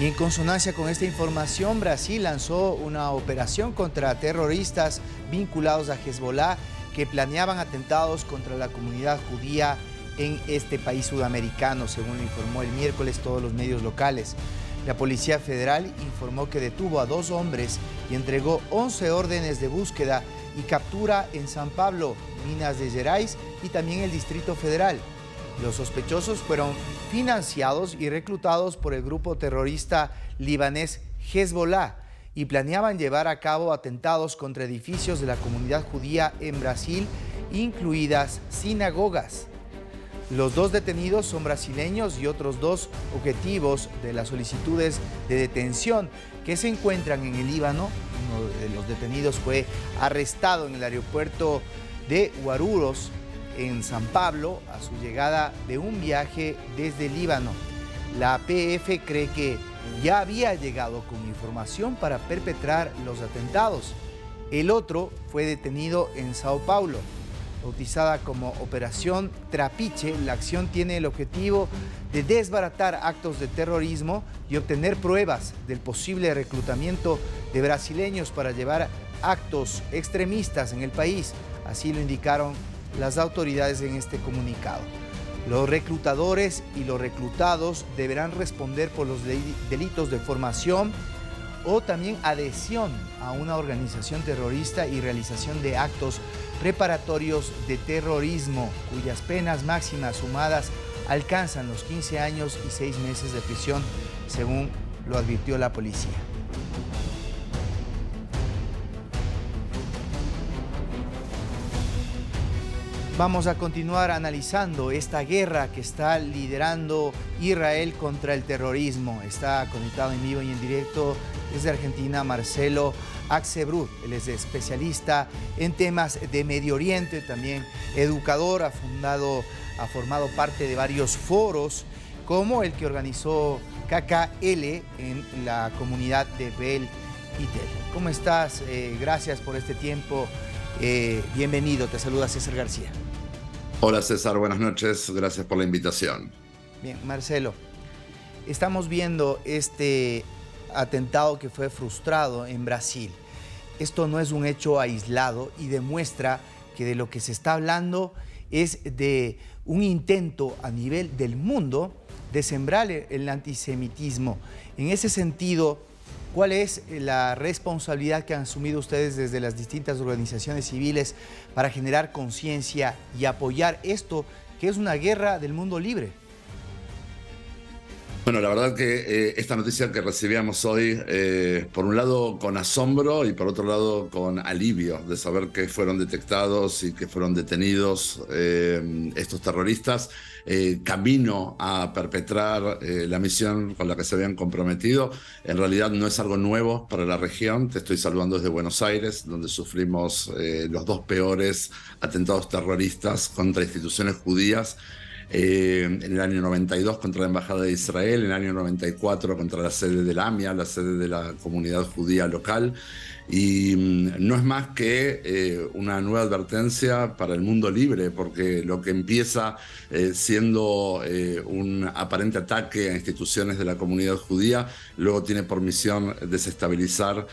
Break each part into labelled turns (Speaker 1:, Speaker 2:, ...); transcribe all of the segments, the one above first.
Speaker 1: Y en consonancia con esta información, Brasil lanzó una operación contra terroristas vinculados a Hezbollah que planeaban atentados contra la comunidad judía en este país sudamericano, según lo informó el miércoles todos los medios locales. La Policía Federal informó que detuvo a 2 hombres y entregó 11 órdenes de búsqueda y captura en San Pablo, Minas Gerais y también el Distrito Federal. Los sospechosos fueron financiados y reclutados por el grupo terrorista libanés Hezbollah y planeaban llevar a cabo atentados contra edificios de la comunidad judía en Brasil, incluidas sinagogas. Los 2 detenidos son brasileños y otros 2 objetivos de las solicitudes de detención que se encuentran en el Líbano. Uno de los detenidos fue arrestado en el aeropuerto de Guarulhos, en San Pablo, a su llegada de un viaje desde Líbano. La PF cree que ya había llegado con información para perpetrar los atentados. El otro fue detenido en Sao Paulo. Bautizada como Operación Trapiche, la acción tiene el objetivo de desbaratar actos de terrorismo y obtener pruebas del posible reclutamiento de brasileños para llevar actos extremistas en el país. Así lo indicaron las autoridades en este comunicado. Los reclutadores y los reclutados deberán responder por los delitos de formación o también adhesión a una organización terrorista y realización de actos preparatorios de terrorismo, cuyas penas máximas sumadas alcanzan los 15 años y 6 meses de prisión, según lo advirtió la policía. Vamos a continuar analizando esta guerra que está liderando Israel contra el terrorismo. Está conectado en vivo y en directo desde Argentina Marcelo Axebrud. Él es especialista en temas de Medio Oriente, también educador, ha formado parte de varios foros, como el que organizó KKL en la comunidad de Bel Itel. ¿Cómo estás? Gracias por este tiempo. Bienvenido, te saluda César García.
Speaker 2: Hola César, buenas noches, gracias por la invitación.
Speaker 1: Bien, Marcelo, estamos viendo este atentado que fue frustrado en Brasil. Esto no es un hecho aislado y demuestra que de lo que se está hablando es de un intento a nivel del mundo de sembrar el antisemitismo. En ese sentido, ¿cuál es la responsabilidad que han asumido ustedes desde las distintas organizaciones civiles para generar conciencia y apoyar esto, que es una guerra del mundo libre?
Speaker 2: Bueno, la verdad que esta noticia que recibíamos hoy, por un lado con asombro y por otro lado con alivio de saber que fueron detectados y que fueron detenidos estos terroristas, camino a perpetrar la misión con la que se habían comprometido. En realidad no es algo nuevo para la región. Te estoy saludando desde Buenos Aires, donde sufrimos los 2 peores atentados terroristas contra instituciones judías. En el año 92 contra la Embajada de Israel, en el año 94 contra la sede de la AMIA, la sede de la comunidad judía local. Y no es más que una nueva advertencia para el mundo libre, porque lo que empieza siendo un aparente ataque a instituciones de la comunidad judía, luego tiene por misión desestabilizar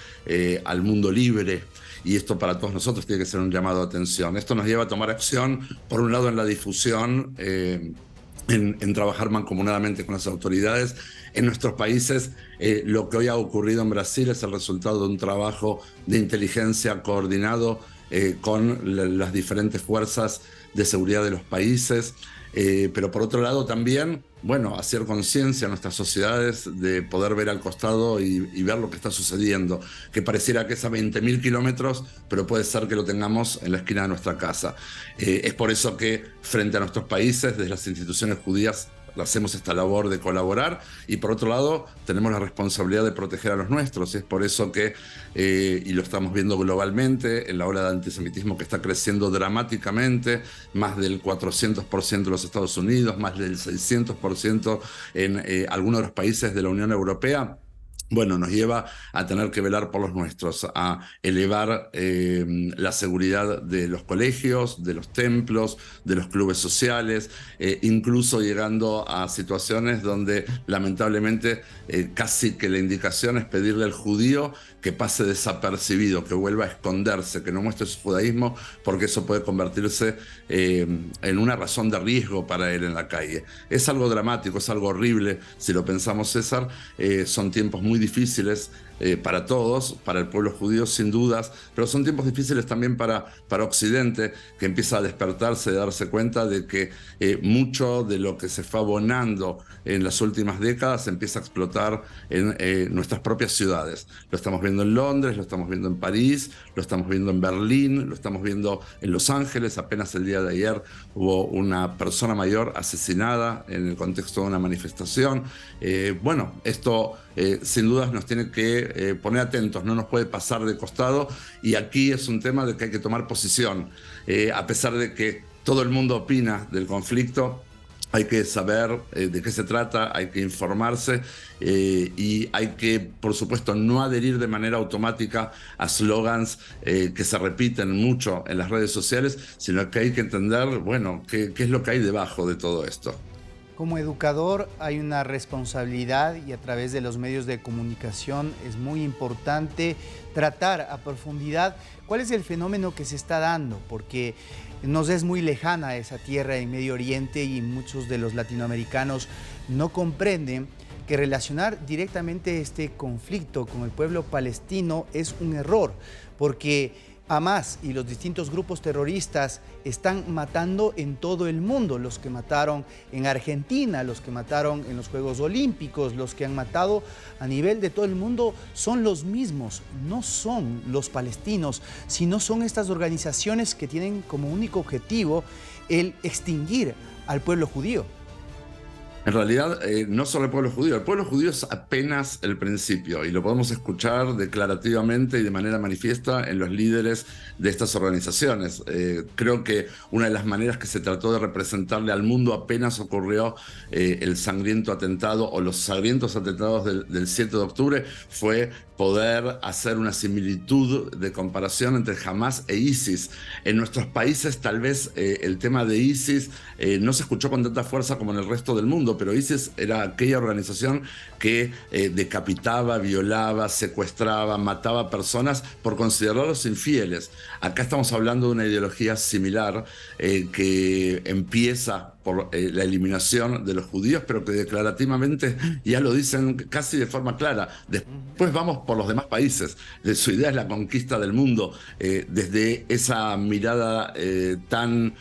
Speaker 2: al mundo libre. Y esto para todos nosotros tiene que ser un llamado de atención. Esto nos lleva a tomar acción, por un lado en la difusión, en trabajar mancomunadamente con las autoridades. En nuestros países, lo que hoy ha ocurrido en Brasil es el resultado de un trabajo de inteligencia coordinado con las diferentes fuerzas de seguridad de los países. Pero por otro lado también, bueno, hacer conciencia a nuestras sociedades de poder ver al costado y ver lo que está sucediendo, que pareciera que es a 20.000 kilómetros, pero puede ser que lo tengamos en la esquina de nuestra casa. Es por eso que frente a nuestros países, desde las instituciones judías, hacemos esta labor de colaborar y por otro lado tenemos la responsabilidad de proteger a los nuestros. Es por eso que, y lo estamos viendo globalmente, en la ola de antisemitismo que está creciendo dramáticamente, más del 400% en los Estados Unidos, más del 600% en algunos de los países de la Unión Europea. bueno, nos lleva a tener que velar por los nuestros, a elevar la seguridad de los colegios, de los templos, de los clubes sociales, incluso llegando a situaciones donde lamentablemente casi que la indicación es pedirle al judío que pase desapercibido, que vuelva a esconderse, que no muestre su judaísmo, porque eso puede convertirse en una razón de riesgo para él en la calle. Es algo dramático, es algo horrible, si lo pensamos, César. Son tiempos muy difíciles para todos, para el pueblo judío sin dudas, pero son tiempos difíciles también para Occidente, que empieza a despertarse, a darse cuenta de que mucho de lo que se fue abonando en las últimas décadas empieza a explotar en nuestras propias ciudades. Lo estamos viendo en Londres, lo estamos viendo en París, lo estamos viendo en Berlín, lo estamos viendo en Los Ángeles. Apenas el día de ayer hubo una persona mayor asesinada en el contexto de una manifestación. Bueno, esto sin dudas nos tiene que poner atentos, no nos puede pasar de costado, y aquí es un tema de que hay que tomar posición. A pesar de que todo el mundo opina del conflicto, hay que saber de qué se trata, hay que informarse y hay que, por supuesto, no adherir de manera automática a slogans que se repiten mucho en las redes sociales, sino que hay que entender, bueno, qué es lo que hay debajo de todo esto.
Speaker 1: Como educador hay una responsabilidad, y a través de los medios de comunicación es muy importante tratar a profundidad cuál es el fenómeno que se está dando, porque nos es muy lejana esa tierra en Medio Oriente y muchos de los latinoamericanos no comprenden que relacionar directamente este conflicto con el pueblo palestino es un error, porque Hamás y los distintos grupos terroristas están matando en todo el mundo. Los que mataron en Argentina, los que mataron en los Juegos Olímpicos, los que han matado a nivel de todo el mundo son los mismos. No son los palestinos, sino son estas organizaciones que tienen como único objetivo el extinguir al pueblo judío.
Speaker 2: En realidad, no solo el pueblo judío es apenas el principio, y lo podemos escuchar declarativamente y de manera manifiesta en los líderes de estas organizaciones. Creo que una de las maneras que se trató de representarle al mundo apenas ocurrió el sangriento atentado o los sangrientos atentados del 7 de octubre fue poder hacer una similitud de comparación entre Hamás e ISIS. En nuestros países tal vez el tema de ISIS no se escuchó con tanta fuerza como en el resto del mundo, pero ISIS era aquella organización que decapitaba, violaba, secuestraba, mataba personas por considerarlos infieles. Acá estamos hablando de una ideología similar que empieza por la eliminación de los judíos, pero que declarativamente ya lo dicen casi de forma clara. Después vamos por los demás países. Su idea es la conquista del mundo, desde esa mirada tan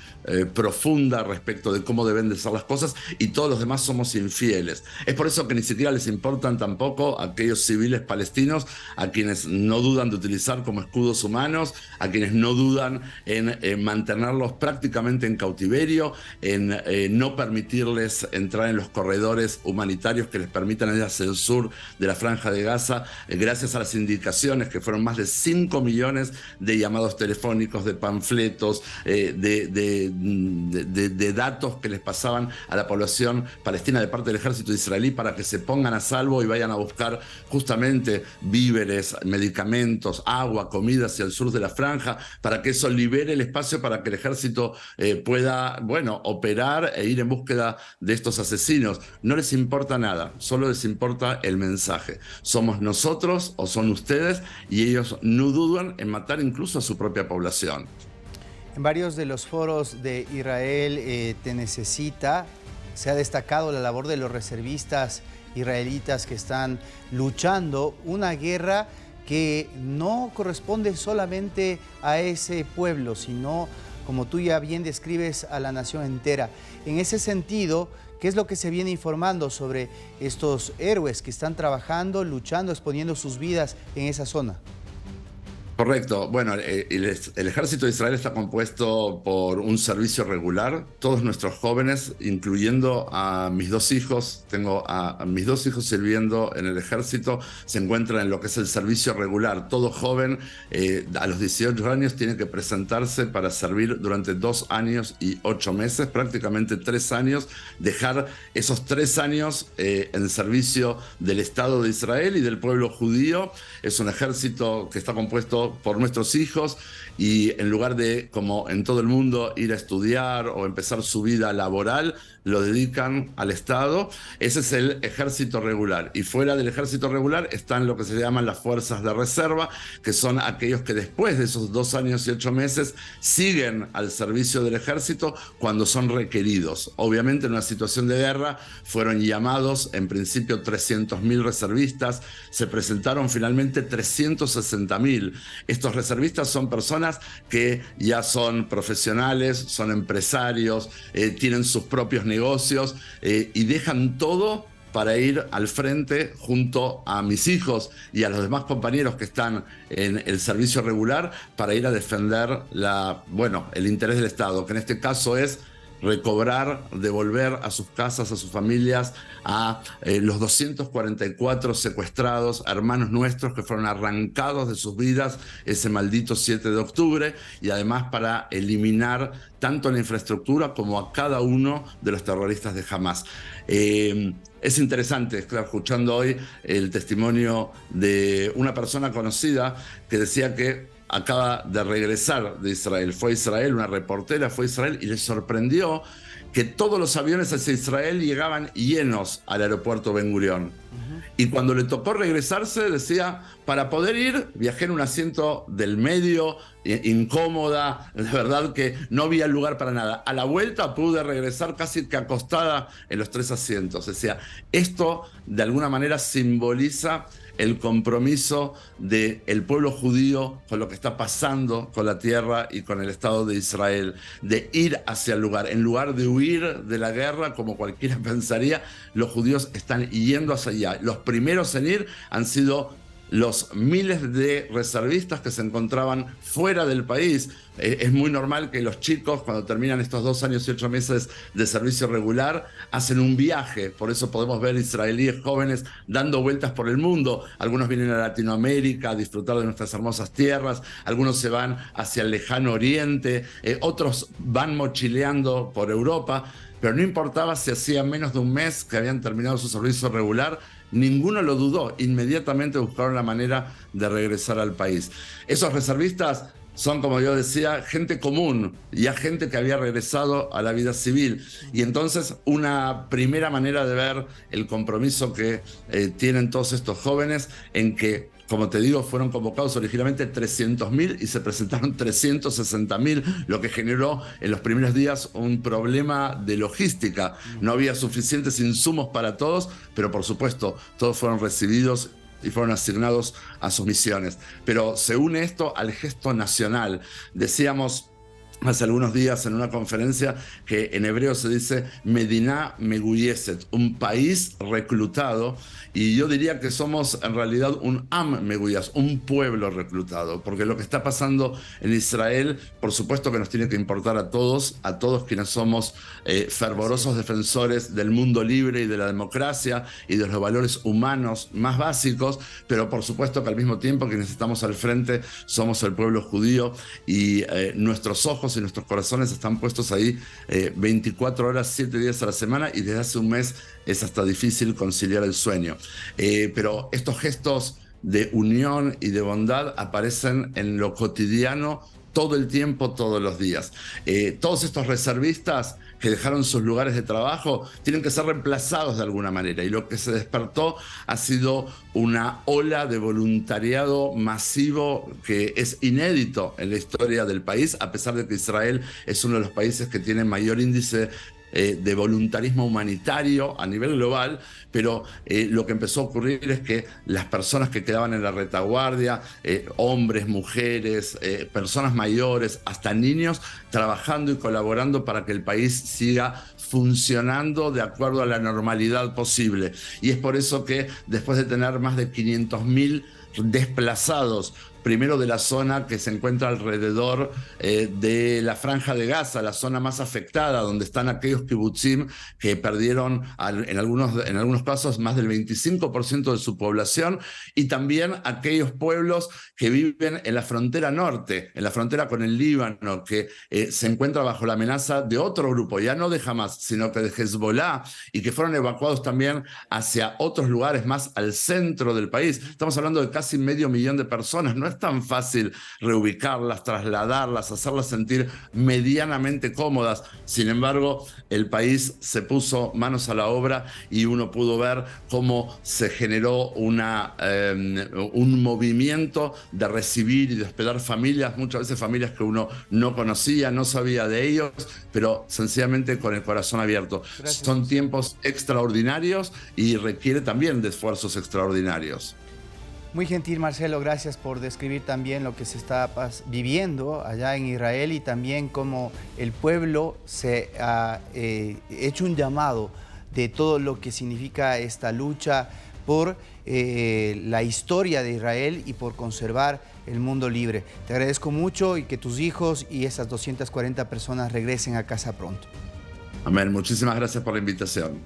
Speaker 2: profunda respecto de cómo deben de ser las cosas, y todos los demás somos infieles. Es por eso que ni siquiera les importan tampoco aquellos civiles palestinos a quienes no dudan de utilizar como escudos humanos, a quienes no dudan en mantenerlos prácticamente en cautiverio, en no permitirles entrar en los corredores humanitarios que les permitan ir hacia el sur de la Franja de Gaza, gracias a las indicaciones que fueron más de 5 millones de llamados telefónicos, de panfletos, de datos que les pasaban a la población palestina de parte del ejército israelí para que se pongan a salvo y vayan a buscar justamente víveres, medicamentos, agua, comida hacia el sur de la franja, para que eso libere el espacio para que el ejército pueda, bueno, operar e ir en búsqueda de estos asesinos. No les importa nada, solo les importa el mensaje. Somos nosotros o son ustedes, y ellos no dudan en matar incluso a su propia población.
Speaker 1: En varios de los foros de Israel Te Necesita se ha destacado la labor de los reservistas israelitas que están luchando una guerra que no corresponde solamente a ese pueblo, sino, como tú ya bien describes, a la nación entera. En ese sentido, ¿qué es lo que se viene informando sobre estos héroes que están trabajando, luchando, exponiendo sus vidas en esa zona?
Speaker 2: Correcto. Bueno, el ejército de Israel está compuesto por un servicio regular. Todos nuestros jóvenes, incluyendo a mis dos hijos, tengo a mis dos hijos sirviendo en el ejército, se encuentran en lo que es el servicio regular. Todo joven a los 18 años tiene que presentarse para servir durante 2 años y 8 meses, prácticamente 3 años, dejar esos 3 años en servicio del Estado de Israel y del pueblo judío. Es un ejército que está compuesto por nuestros hijos y en lugar de, como en todo el mundo, ir a estudiar o empezar su vida laboral, lo dedican al Estado. Ese es el ejército regular. Y fuera del ejército regular están lo que se llaman las fuerzas de reserva, que son aquellos que después de esos 2 años y 8 meses siguen al servicio del ejército cuando son requeridos. Obviamente en una situación de guerra fueron llamados en principio 300.000 reservistas, se presentaron finalmente 360.000. Estos reservistas son personas que ya son profesionales, son empresarios, tienen sus propios negocios y dejan todo para ir al frente junto a mis hijos y a los demás compañeros que están en el servicio regular para ir a defender el interés del Estado, que en este caso es recobrar, devolver a sus casas, a sus familias, a los 244 secuestrados, hermanos nuestros que fueron arrancados de sus vidas ese maldito 7 de octubre, y además para eliminar tanto la infraestructura como a cada uno de los terroristas de Hamas. Es interesante estar escuchando hoy el testimonio de una persona conocida que decía que acaba de regresar de Israel. Fue a Israel, una reportera fue a Israel y le sorprendió que todos los aviones hacia Israel llegaban llenos al aeropuerto Ben Gurión. Y cuando le tocó regresarse, decía, para poder ir, viajé en un asiento del medio, incómoda, de verdad que no había lugar para nada. A la vuelta pude regresar casi que acostada en los 3 asientos. Decía, esto de alguna manera simboliza el compromiso del pueblo judío con lo que está pasando con la tierra y con el Estado de Israel, de ir hacia el lugar. En lugar de huir de la guerra, como cualquiera pensaría, los judíos están yendo hacia allá. Los primeros en ir han sido los miles de reservistas que se encontraban fuera del país. Es muy normal que los chicos, cuando terminan estos 2 años y 8 meses de servicio regular, hacen un viaje. Por eso podemos ver israelíes jóvenes dando vueltas por el mundo. Algunos vienen a Latinoamérica a disfrutar de nuestras hermosas tierras, algunos se van hacia el lejano oriente, otros van mochileando por Europa. Pero no importaba si hacía menos de un mes que habían terminado su servicio regular, ninguno lo dudó. Inmediatamente buscaron la manera de regresar al país. Esos reservistas son, como yo decía, gente común, ya gente que había regresado a la vida civil. Y entonces una primera manera de ver el compromiso que tienen todos estos jóvenes en que, como te digo, fueron convocados originalmente 300.000 y se presentaron 360.000, lo que generó en los primeros días un problema de logística. No había suficientes insumos para todos, pero por supuesto todos fueron recibidos y fueron asignados a sus misiones. Pero se une esto al gesto nacional. Decíamos hace algunos días en una conferencia que en hebreo se dice Mediná Meguyeset, un país reclutado, y yo diría que somos en realidad un Am Meguyas, un pueblo reclutado, porque lo que está pasando en Israel, por supuesto que nos tiene que importar a todos quienes somos fervorosos defensores del mundo libre y de la democracia y de los valores humanos más básicos, pero por supuesto que al mismo tiempo quienes estamos al frente somos el pueblo judío y nuestros ojos y nuestros corazones están puestos ahí 24 horas, 7 días a la semana, y desde hace un mes es hasta difícil conciliar el sueño. Pero estos gestos de unión y de bondad aparecen en lo cotidiano todo el tiempo, todos los días. Todos estos reservistas que dejaron sus lugares de trabajo tienen que ser reemplazados de alguna manera, y lo que se despertó ha sido una ola de voluntariado masivo que es inédito en la historia del país, a pesar de que Israel es uno de los países que tiene mayor índice de voluntarismo humanitario a nivel global, pero lo que empezó a ocurrir es que las personas que quedaban en la retaguardia, hombres, mujeres, personas mayores, hasta niños, trabajando y colaborando para que el país siga funcionando de acuerdo a la normalidad posible. Y es por eso que después de tener más de 500.000 desplazados primero de la zona que se encuentra alrededor de la Franja de Gaza, la zona más afectada, donde están aquellos kibutzim que perdieron en algunos casos más del 25% de su población, y también aquellos pueblos que viven en la frontera norte, en la frontera con el Líbano, que se encuentra bajo la amenaza de otro grupo, ya no de Hamas, sino que de Hezbollah, y que fueron evacuados también hacia otros lugares más al centro del país. Estamos hablando de casi 500.000 de personas. No es tan fácil reubicarlas, trasladarlas, hacerlas sentir medianamente cómodas. Sin embargo, el país se puso manos a la obra y uno pudo ver cómo se generó un movimiento de recibir y de hospedar familias, muchas veces familias que uno no conocía, no sabía de ellos, pero sencillamente con el corazón abierto.
Speaker 1: Gracias.
Speaker 2: Son tiempos extraordinarios y requiere también de esfuerzos extraordinarios.
Speaker 1: Muy gentil, Marcelo, gracias por describir también lo que se está viviendo allá en Israel y también cómo el pueblo se ha hecho un llamado de todo lo que significa esta lucha por la historia de Israel y por conservar el mundo libre. Te agradezco mucho y que tus hijos y esas 240 personas regresen a casa pronto.
Speaker 2: Amén. Muchísimas gracias por la invitación.